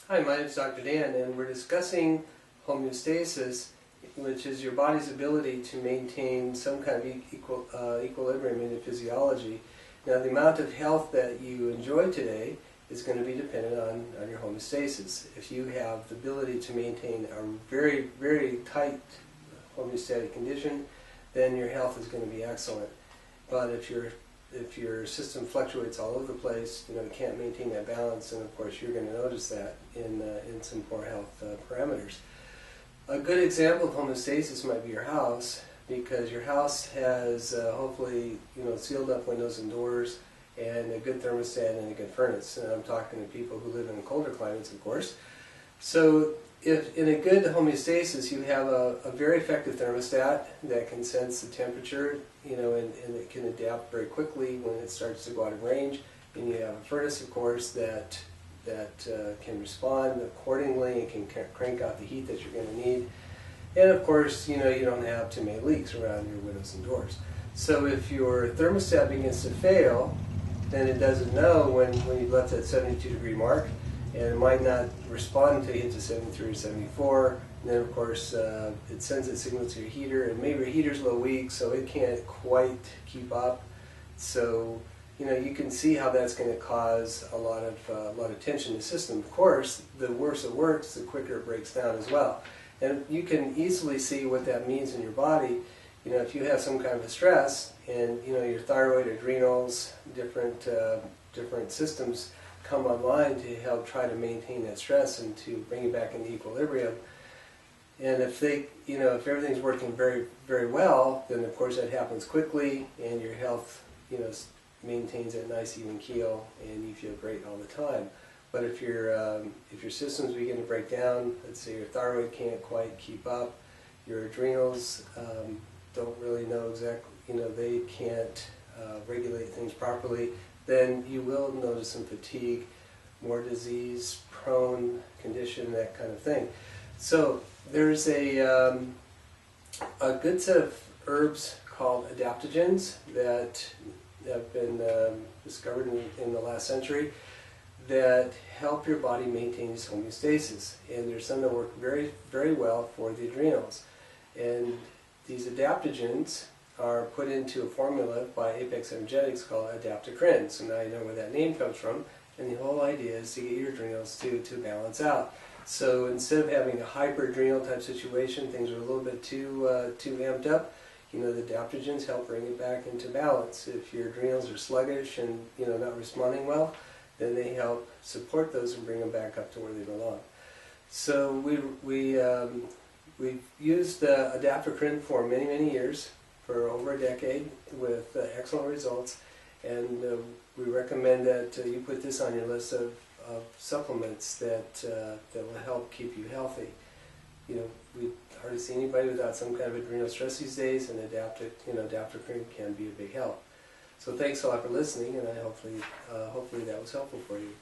Hi, my name is Dr. Dan, and we're discussing homeostasis, which is your body's ability to maintain some kind of equilibrium in your physiology. Now, the amount of health that you enjoy today is going to be dependent on your homeostasis. If you have the ability to maintain a very, very tight homeostatic condition, then your health is going to be excellent. But if your system fluctuates all over the place, you can't maintain that balance, and of course you're going to notice that in some poor health parameters. A good example of homeostasis might be your house, because your house has hopefully sealed up windows and doors, and a good thermostat and a good furnace. And I'm talking to people who live in colder climates, of course. So if in a good homeostasis you have a very effective thermostat that can sense the temperature, and it can adapt very quickly when it starts to go out of range, and you have a furnace, of course, that can respond accordingly and can crank out the heat that you're going to need. And of course, you don't have too many leaks around your windows and doors. So if your thermostat begins to fail, then it doesn't know when you've left that 72-degree mark, and it might not respond until you hit to 73 or 74. And then, of course, it sends a signal to your heater, and maybe your heater's a little weak, so it can't quite keep up. So, you can see how that's going to cause a lot of tension in the system. Of course, the worse it works, the quicker it breaks down as well. And you can easily see what that means in your body. If you have some kind of a stress, and your thyroid, adrenals, different systems come online to help try to maintain that stress and to bring you back into equilibrium. And if if everything's working very, very well, then of course that happens quickly, and your health, maintains that nice even keel, and you feel great all the time. But if your systems begin to break down, let's say your thyroid can't quite keep up, your adrenals don't really know exactly, they can't regulate things properly, then you will notice some fatigue, more disease-prone condition, that kind of thing. So there's a good set of herbs called adaptogens that have been discovered in the last century that help your body maintain its homeostasis. And there's some that work very, very well for the adrenals. And these adaptogens are put into a formula by Apex Energetics called Adaptocrine. So now you know where that name comes from. And the whole idea is to get your adrenals to balance out. So instead of having a hyperadrenal type situation, things are a little bit too amped up, the adaptogens help bring it back into balance. If your adrenals are sluggish and not responding well, then they help support those and bring them back up to where they belong. So we've used Adaptocrine for many, many years, for over a decade, with excellent results, and we recommend that you put this on your list of supplements that will help keep you healthy. We hardly see anybody without some kind of adrenal stress these days, and Adaptocrine can be a big help. So thanks a lot for listening, and hopefully that was helpful for you.